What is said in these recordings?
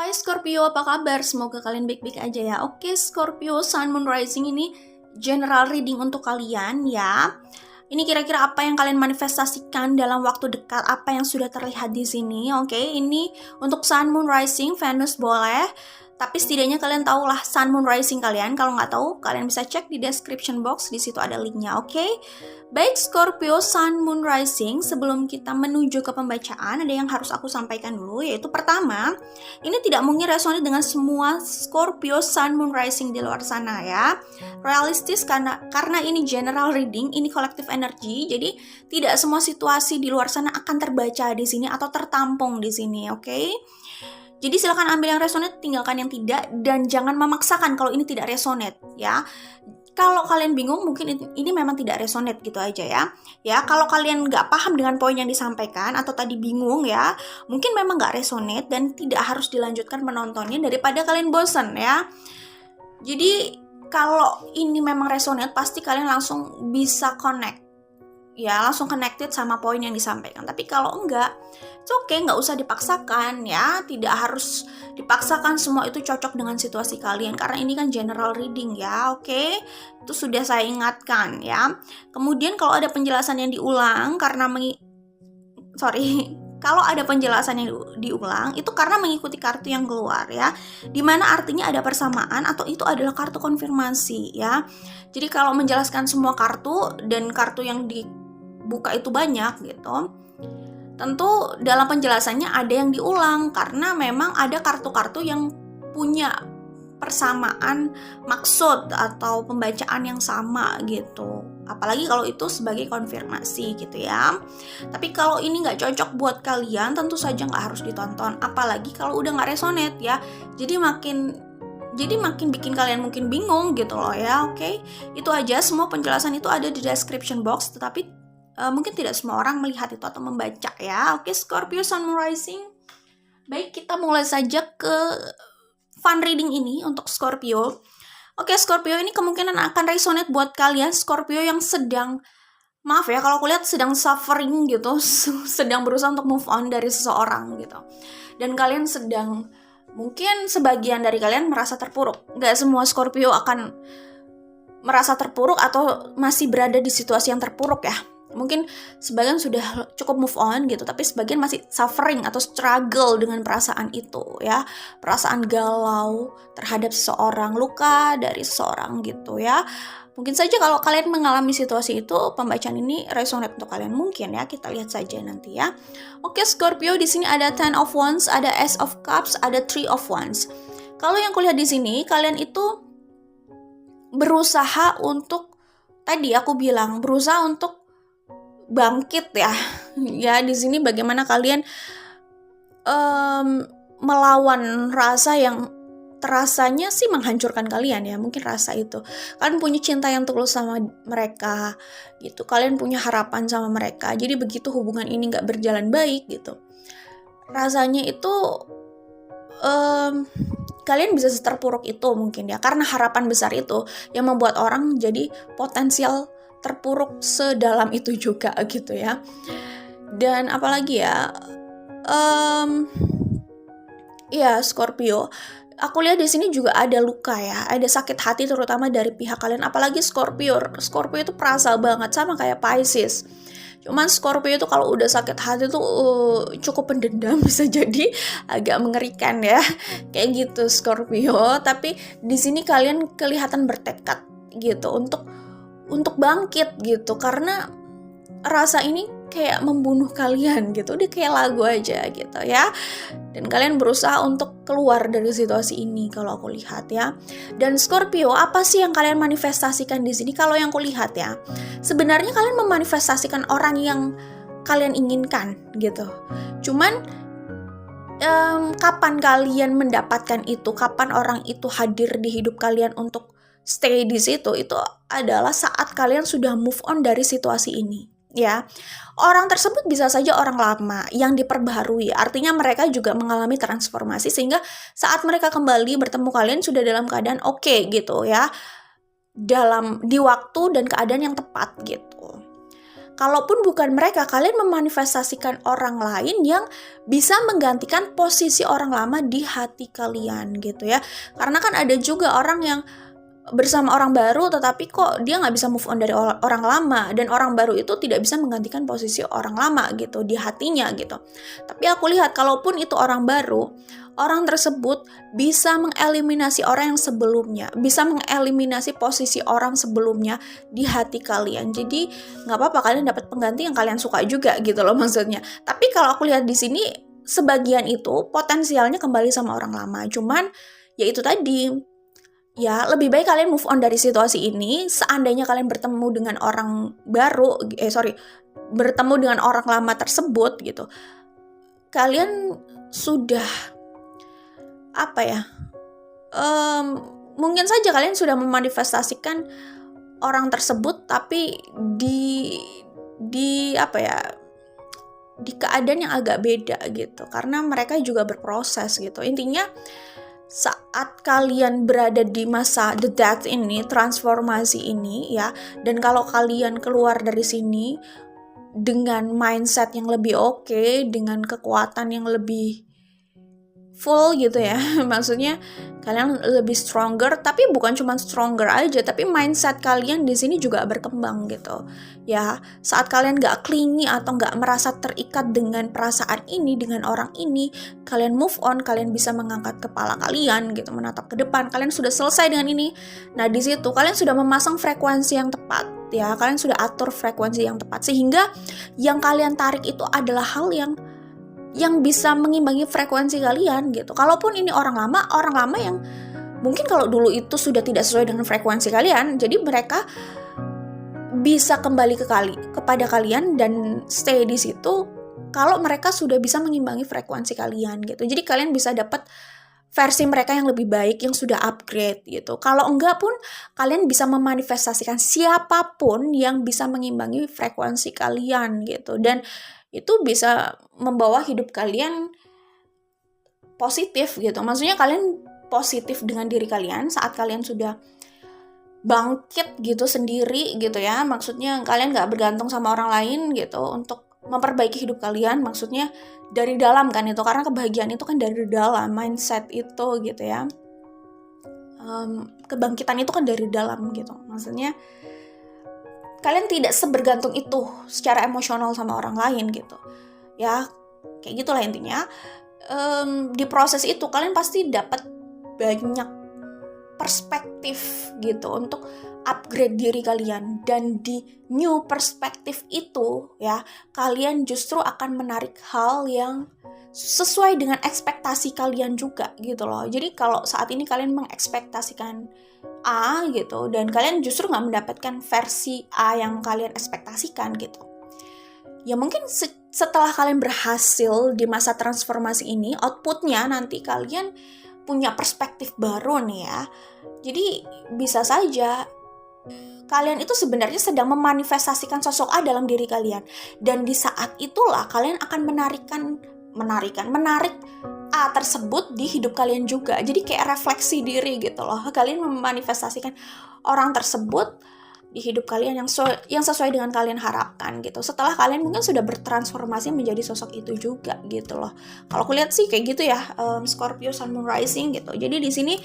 Hai Scorpio, apa kabar? Semoga kalian baik-baik aja ya. Oke, Scorpio, Sun, Moon, Rising ini general reading untuk kalian ya. Ini kira-kira apa yang kalian manifestasikan dalam waktu dekat, apa yang sudah terlihat di sini. Oke, ini untuk Sun, Moon, Rising, Venus boleh. Tapi setidaknya kalian tahulah Sun, Moon, Rising kalian. Kalau nggak tahu, kalian bisa cek di description box. Di situ ada linknya, oke? Baik Scorpio, Sun, Moon, Rising. Sebelum kita menuju ke pembacaan, ada yang harus aku sampaikan dulu. Yaitu pertama, ini tidak mungkin resonate dengan semua Scorpio, Sun, Moon, Rising di luar sana ya. Realistis karena ini general reading, ini collective energy. Jadi tidak semua situasi di luar sana akan terbaca di sini atau tertampung di sini, oke? Jadi silakan ambil yang resonate, tinggalkan yang tidak, dan jangan memaksakan kalau ini tidak resonate ya. Kalau kalian bingung, mungkin ini memang tidak resonate gitu aja ya. Ya, kalau kalian nggak paham dengan poin yang disampaikan atau tadi bingung ya, mungkin memang nggak resonate dan tidak harus dilanjutkan menontonnya daripada kalian bosan ya. Jadi kalau ini memang resonate, pasti kalian langsung bisa connect. Ya, langsung connected sama poin yang disampaikan. Tapi kalau enggak, it's okay, nggak usah dipaksakan ya. Tidak harus dipaksakan semua itu cocok dengan situasi kalian. Karena ini kan general reading ya, oke? Itu sudah saya ingatkan ya. Kemudian kalau ada penjelasan yang diulang karena kalau ada penjelasan yang diulang itu karena mengikuti kartu yang keluar ya, dimana artinya ada persamaan atau itu adalah kartu konfirmasi ya. Jadi kalau menjelaskan semua kartu dan kartu yang dibuka itu banyak gitu, tentu dalam penjelasannya ada yang diulang karena memang ada kartu-kartu yang punya persamaan maksud atau pembacaan yang sama gitu. Apalagi kalau itu sebagai konfirmasi gitu ya. Tapi kalau ini nggak cocok buat kalian, tentu saja nggak harus ditonton. Apalagi kalau udah nggak resonate ya. Jadi makin bikin kalian mungkin bingung gitu loh ya. Oke, itu aja. Semua penjelasan itu ada di description box. Tetapi mungkin tidak semua orang melihat itu atau membaca ya. Oke, Scorpio, Sun, Moon, Rising. Baik, kita mulai saja ke fun reading ini untuk Scorpio. Oke, Scorpio, ini kemungkinan akan resonate buat kalian Scorpio yang sedang, maaf ya kalau aku lihat sedang suffering gitu, sedang berusaha untuk move on dari seseorang gitu. Dan kalian sedang, mungkin sebagian dari kalian merasa terpuruk. Gak semua Scorpio akan merasa terpuruk atau masih berada di situasi yang terpuruk ya. Mungkin sebagian sudah cukup move on gitu, tapi sebagian masih suffering atau struggle dengan perasaan itu ya. Perasaan galau terhadap seseorang, luka dari seseorang gitu ya. Mungkin saja kalau kalian mengalami situasi itu, pembacaan ini resonate untuk kalian mungkin ya. Kita lihat saja nanti ya. Oke, Scorpio, di sini ada Ten of Wands, ada Ace of Cups, ada Three of Wands. Kalau yang kulihat di sini, kalian itu berusaha untuk, tadi aku bilang, berusaha untuk bangkit ya. Ya, di sini bagaimana kalian melawan rasa yang terasanya sih menghancurkan kalian ya. Mungkin rasa itu. Kalian punya cinta yang tulus sama mereka gitu. Kalian punya harapan sama mereka. Jadi begitu hubungan ini gak berjalan baik gitu, rasanya itu kalian bisa terpuruk itu mungkin ya. Karena harapan besar itu yang membuat orang jadi potensial terpuruk sedalam itu juga gitu ya. Dan apalagi ya, ya Scorpio, aku lihat di sini juga ada luka ya, ada sakit hati terutama dari pihak kalian. Apalagi Scorpio itu perasa banget sama kayak Pisces. Cuman Scorpio itu kalau udah sakit hati tuh cukup pendendam, bisa jadi agak mengerikan ya. Kayak gitu Scorpio. Tapi di sini kalian kelihatan bertekad gitu untuk bangkit gitu, karena rasa ini kayak membunuh kalian gitu, udah kayak lagu aja gitu ya. Dan kalian berusaha untuk keluar dari situasi ini kalau aku lihat ya. Dan Scorpio, apa sih yang kalian manifestasikan di sini? Kalau yang aku lihat ya, sebenarnya kalian memanifestasikan orang yang kalian inginkan gitu. Cuman kapan kalian mendapatkan itu, kapan orang itu hadir di hidup kalian untuk stay di situ, itu adalah saat kalian sudah move on dari situasi ini ya. Orang tersebut bisa saja orang lama yang diperbaharui, artinya mereka juga mengalami transformasi sehingga saat mereka kembali bertemu kalian sudah dalam keadaan oke gitu ya, di waktu dan keadaan yang tepat gitu. kalaupun bukan mereka, kalian memanifestasikan orang lain yang bisa menggantikan posisi orang lama di hati kalian gitu ya. Karena kan ada juga orang yang bersama orang baru tetapi kok dia nggak bisa move on dari orang lama, dan orang baru itu tidak bisa menggantikan posisi orang lama gitu di hatinya gitu. Tapi aku lihat kalaupun itu orang baru, orang tersebut bisa mengeliminasi orang yang sebelumnya, bisa mengeliminasi posisi orang sebelumnya di hati kalian. Jadi nggak apa-apa kalian dapat pengganti yang kalian suka juga gitu loh maksudnya. Tapi kalau aku lihat di sini sebagian itu potensialnya kembali sama orang lama. Cuman ya itu tadi, ya lebih baik kalian move on dari situasi ini. Seandainya kalian bertemu dengan orang baru, bertemu dengan orang lama tersebut gitu, kalian sudah mungkin saja kalian sudah memanifestasikan orang tersebut, tapi di keadaan yang agak beda gitu, karena mereka juga berproses gitu. Intinya saat kalian berada di masa the death ini, transformasi ini ya, dan kalau kalian keluar dari sini dengan mindset yang lebih oke, dengan kekuatan yang lebih full gitu ya, maksudnya kalian lebih stronger, tapi bukan cuma stronger aja, tapi mindset kalian di sini juga berkembang gitu ya. Saat kalian gak clingy atau gak merasa terikat dengan perasaan ini, dengan orang ini, kalian move on, kalian bisa mengangkat kepala kalian gitu, menatap ke depan, kalian sudah selesai dengan ini. Nah di situ kalian sudah memasang frekuensi yang tepat ya, kalian sudah atur frekuensi yang tepat, sehingga yang kalian tarik itu adalah hal yang bisa mengimbangi frekuensi kalian gitu. Kalaupun ini orang lama yang mungkin kalau dulu itu sudah tidak sesuai dengan frekuensi kalian, jadi mereka bisa kembali kepada kalian dan stay di situ kalau mereka sudah bisa mengimbangi frekuensi kalian gitu. Jadi kalian bisa dapat versi mereka yang lebih baik, yang sudah upgrade gitu. Kalau enggak pun kalian bisa memanifestasikan siapapun yang bisa mengimbangi frekuensi kalian gitu, dan itu bisa membawa hidup kalian positif gitu. Maksudnya kalian positif dengan diri kalian saat kalian sudah bangkit gitu sendiri gitu ya. Maksudnya kalian gak bergantung sama orang lain gitu untuk memperbaiki hidup kalian. Maksudnya dari dalam kan itu, karena kebahagiaan itu kan dari dalam, mindset itu gitu ya. Kebangkitan itu kan dari dalam gitu. Maksudnya kalian tidak sebergantung itu secara emosional sama orang lain gitu ya, kayak gitulah intinya. Di proses itu kalian pasti dapat banyak perspektif gitu untuk upgrade diri kalian, dan di new perspektif itu ya kalian justru akan menarik hal yang sesuai dengan ekspektasi kalian juga gitu loh. Jadi kalau saat ini kalian mengekspektasikan A gitu, dan kalian justru nggak mendapatkan versi A yang kalian ekspektasikan gitu, ya mungkin setelah kalian berhasil di masa transformasi ini, outputnya nanti kalian punya perspektif baru nih ya. Jadi bisa saja kalian itu sebenarnya sedang memanifestasikan sosok A dalam diri kalian, dan di saat itulah kalian akan menarik A tersebut di hidup kalian juga. Jadi kayak refleksi diri gitu loh. Kalian memanifestasikan orang tersebut di hidup kalian yang sesuai dengan kalian harapkan gitu. Setelah kalian mungkin sudah bertransformasi menjadi sosok itu juga gitu loh. Kalau aku lihat sih kayak gitu ya, Scorpio Sun Moon Rising gitu. Jadi di sini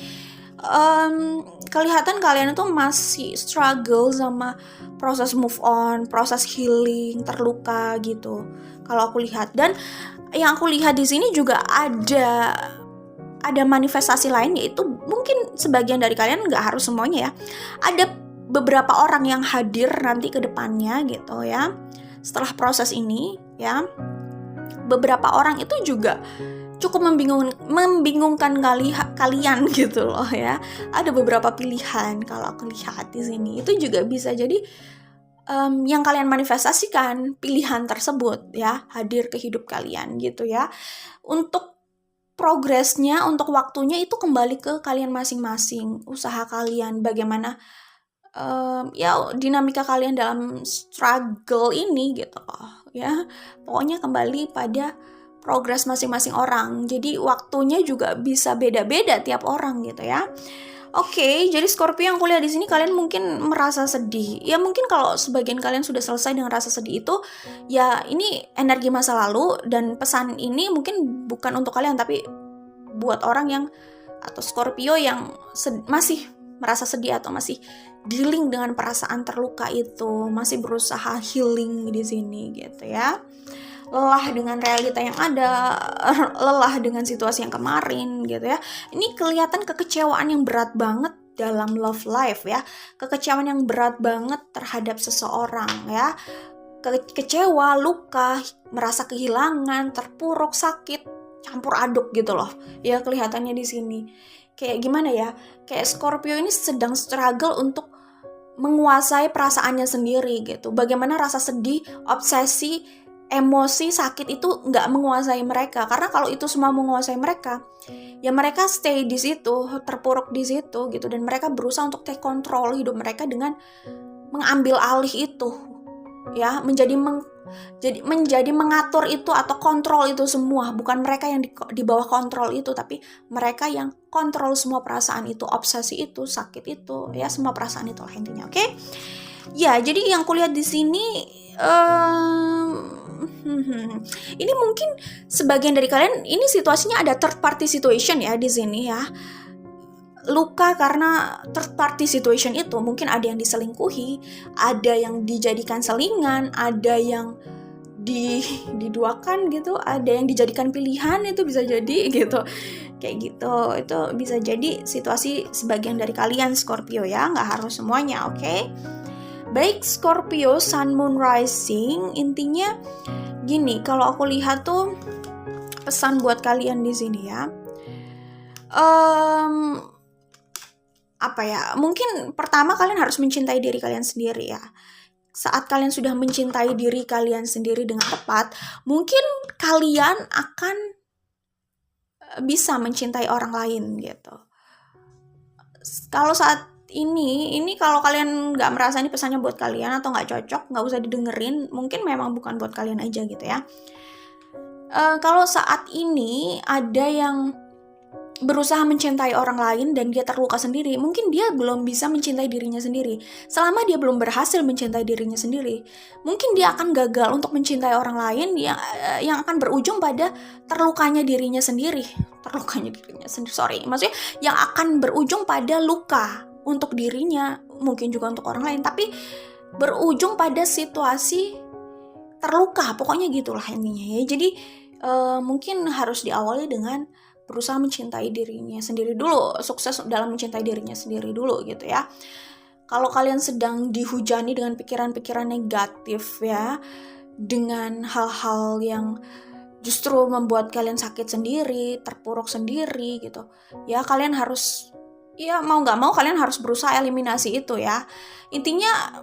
kelihatan kalian itu masih struggle sama proses move on, proses healing, terluka gitu. Kalau aku lihat, dan yang aku lihat di sini juga ada manifestasi lain, yaitu mungkin sebagian dari kalian, nggak harus semuanya ya, ada beberapa orang yang hadir nanti ke depannya gitu ya. Setelah proses ini ya, beberapa orang itu juga cukup membingungkan kalian gitu loh ya. Ada beberapa pilihan kalau aku lihat di sini, itu juga bisa jadi yang kalian manifestasikan pilihan tersebut ya, hadir ke hidup kalian gitu ya. Untuk progresnya, untuk waktunya itu kembali ke kalian masing-masing, usaha kalian, bagaimana ya dinamika kalian dalam struggle ini gitu ya. Pokoknya kembali pada progres masing-masing orang. Jadi waktunya juga bisa beda-beda tiap orang gitu ya. Oke, jadi Scorpio yang kuliah di sini kalian mungkin merasa sedih. Ya mungkin kalau sebagian kalian sudah selesai dengan rasa sedih itu, ya ini energi masa lalu dan pesan ini mungkin bukan untuk kalian tapi buat orang yang atau Scorpio yang masih merasa sedih atau masih dealing dengan perasaan terluka itu, masih berusaha healing di sini gitu ya. Lelah dengan realita yang ada, lelah dengan situasi yang kemarin gitu ya. Ini kelihatan kekecewaan yang berat banget dalam love life ya. Kekecewaan yang berat banget terhadap seseorang ya. Kecewa, luka, merasa kehilangan, terpuruk, sakit, campur aduk gitu loh. Ya kelihatannya di sini. Kayak gimana ya? Kayak Scorpio ini sedang struggle untuk menguasai perasaannya sendiri gitu. Bagaimana rasa sedih, obsesi, emosi, sakit itu nggak menguasai mereka. Karena kalau itu semua menguasai mereka, ya mereka stay di situ, terpuruk di situ gitu. Dan mereka berusaha untuk take control hidup mereka dengan mengambil alih itu, ya menjadi mengatur itu atau kontrol itu semua. Bukan mereka yang di bawah kontrol itu, tapi mereka yang kontrol semua perasaan itu, obsesi itu, sakit itu, ya semua perasaan itu lah intinya. Oke? Ya, jadi yang kulihat di sini ini mungkin sebagian dari kalian ini situasinya ada third party situation ya di sini ya. Luka karena third party situation itu mungkin ada yang diselingkuhi, ada yang dijadikan selingan, ada yang diduakan gitu, ada yang dijadikan pilihan, itu bisa jadi gitu. Kayak gitu, itu bisa jadi situasi sebagian dari kalian Scorpio ya, nggak harus semuanya, oke? Baik Scorpio, Sun, Moon, Rising, intinya gini, kalau aku lihat tuh pesan buat kalian di sini ya. Apa ya? Mungkin pertama kalian harus mencintai diri kalian sendiri ya. Saat kalian sudah mencintai diri kalian sendiri dengan tepat, mungkin kalian akan bisa mencintai orang lain gitu. Kalau saat ini kalau kalian nggak merasa ini pesannya buat kalian atau nggak cocok, nggak usah didengerin, mungkin memang bukan buat kalian aja gitu ya. Kalau saat ini ada yang berusaha mencintai orang lain dan dia terluka sendiri, mungkin dia belum bisa mencintai dirinya sendiri. Selama dia belum berhasil mencintai dirinya sendiri, mungkin dia akan gagal untuk mencintai orang lain yang akan berujung pada terlukanya dirinya sendiri. Maksudnya yang akan berujung pada luka untuk dirinya, mungkin juga untuk orang lain, tapi berujung pada situasi terluka, pokoknya gitulah intinya ya. Jadi mungkin harus diawali dengan berusaha mencintai dirinya sendiri dulu, sukses dalam mencintai dirinya sendiri dulu gitu ya. Kalau kalian sedang dihujani dengan pikiran-pikiran negatif ya, dengan hal-hal yang justru membuat kalian sakit sendiri, terpuruk sendiri gitu, ya kalian harus, ya mau nggak mau kalian harus berusaha eliminasi itu ya. Intinya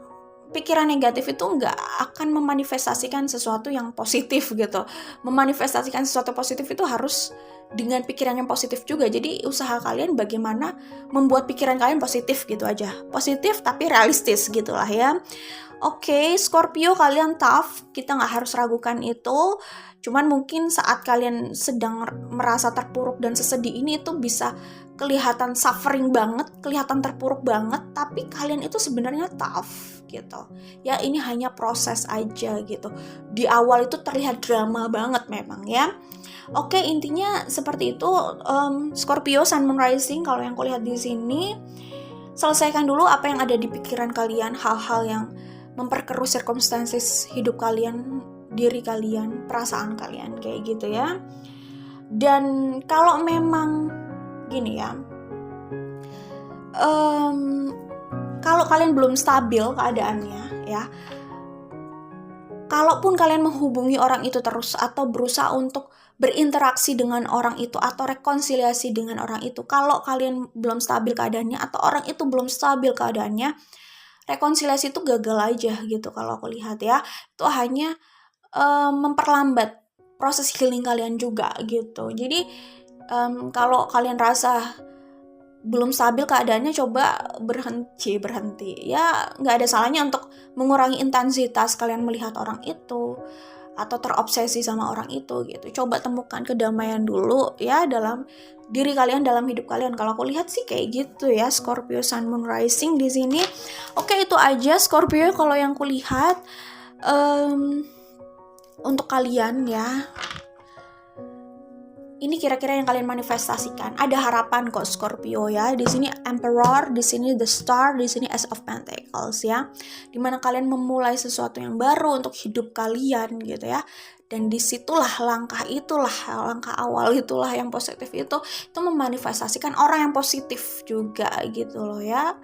pikiran negatif itu nggak akan memanifestasikan sesuatu yang positif gitu. Memanifestasikan sesuatu positif itu harus dengan pikiran yang positif juga. Jadi usaha kalian bagaimana membuat pikiran kalian positif gitu aja. Positif tapi realistis gitulah ya. Oke, Scorpio kalian tough, kita nggak harus ragukan itu. Cuman mungkin saat kalian sedang merasa terpuruk dan sesedih ini itu bisa kelihatan suffering banget, kelihatan terpuruk banget, tapi kalian itu sebenarnya tough gitu. Ya ini hanya proses aja gitu. Di awal itu terlihat drama banget memang ya. Oke, intinya seperti itu. Scorpio, Sun, Moon, Rising, kalau yang kulihat di sini, selesaikan dulu apa yang ada di pikiran kalian, hal-hal yang memperkeruh circumstances hidup kalian, diri kalian, perasaan kalian, kayak gitu ya. Dan kalau memang gini ya, kalau kalian belum stabil keadaannya ya, kalaupun kalian menghubungi orang itu terus atau berusaha untuk berinteraksi dengan orang itu atau rekonsiliasi dengan orang itu, kalau kalian belum stabil keadaannya atau orang itu belum stabil keadaannya, rekonsiliasi itu gagal aja gitu kalau aku lihat ya. Itu hanya memperlambat proses healing kalian juga gitu. Jadi kalau kalian rasa belum stabil keadaannya, coba berhenti ya. Nggak ada salahnya untuk mengurangi intensitas kalian melihat orang itu, atau terobsesi sama orang itu gitu. Coba temukan kedamaian dulu ya dalam diri kalian, dalam hidup kalian. Kalau aku lihat sih kayak gitu ya, Scorpio Sun Moon Rising di sini. Oke, itu aja Scorpio kalau yang kulihat. Untuk kalian ya, ini kira-kira yang kalian manifestasikan. Ada harapan kok Scorpio ya. Di sini Emperor, di sini The Star, di sini Ace of Pentacles ya. Dimana kalian memulai sesuatu yang baru untuk hidup kalian gitu ya. Dan disitulah langkah awal itulah yang positif itu memanifestasikan orang yang positif juga gitu loh ya.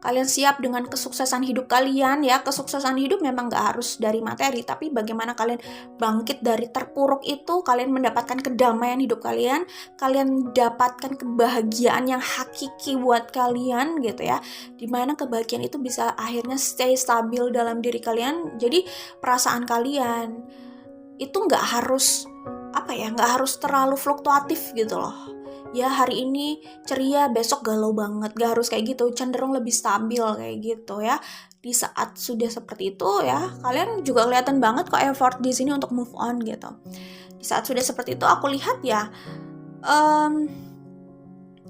Kalian siap dengan kesuksesan hidup kalian ya. Kesuksesan hidup memang gak harus dari materi, tapi bagaimana kalian bangkit dari terpuruk itu, kalian mendapatkan kedamaian hidup kalian dapatkan kebahagiaan yang hakiki buat kalian gitu ya. Dimana kebahagiaan itu bisa akhirnya stay stabil dalam diri kalian. Jadi perasaan kalian itu gak harus gak harus terlalu fluktuatif gitu loh. Ya hari ini ceria, besok galau banget, gak harus kayak gitu, cenderung lebih stabil kayak gitu ya. Di saat sudah seperti itu ya, kalian juga kelihatan banget kok effort di sini untuk move on gitu. Di saat sudah seperti itu aku lihat ya,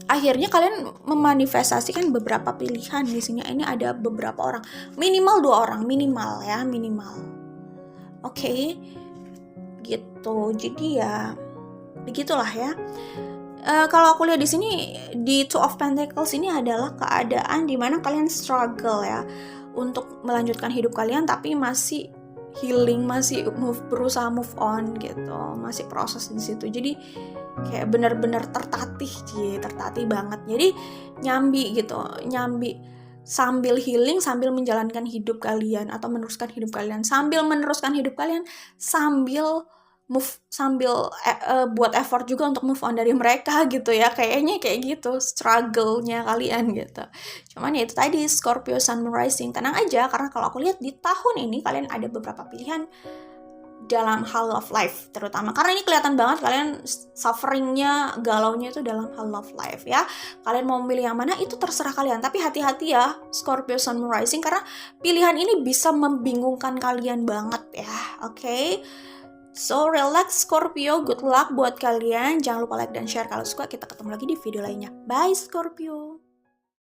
akhirnya kalian memanifestasikan beberapa pilihan di sini. Ini ada beberapa orang, minimal 2 orang, minimal. Oke, gitu. Jadi ya begitulah ya. Kalau aku lihat di sini di Two of Pentacles ini adalah keadaan di mana kalian struggle ya untuk melanjutkan hidup kalian, tapi masih healing, masih berusaha move on gitu, masih proses di situ. Jadi kayak benar-benar tertatih banget. Jadi nyambi sambil healing, sambil menjalankan hidup kalian atau meneruskan hidup kalian, sambil buat effort juga untuk move on dari mereka gitu ya. Kayaknya kayak gitu struggle-nya kalian gitu. Cuman ya itu tadi Scorpio Sun Moon Rising, tenang aja karena kalau aku lihat di tahun ini kalian ada beberapa pilihan dalam hal love life, terutama karena ini kelihatan banget kalian sufferingnya, galaunya itu dalam hal love life ya. Kalian mau memilih yang mana itu terserah kalian, tapi hati-hati ya Scorpio Sun Moon Rising karena pilihan ini bisa membingungkan kalian banget ya. Oke? So relax Scorpio, good luck buat kalian. Jangan lupa like dan share kalau suka. Kita ketemu lagi di video lainnya. Bye Scorpio.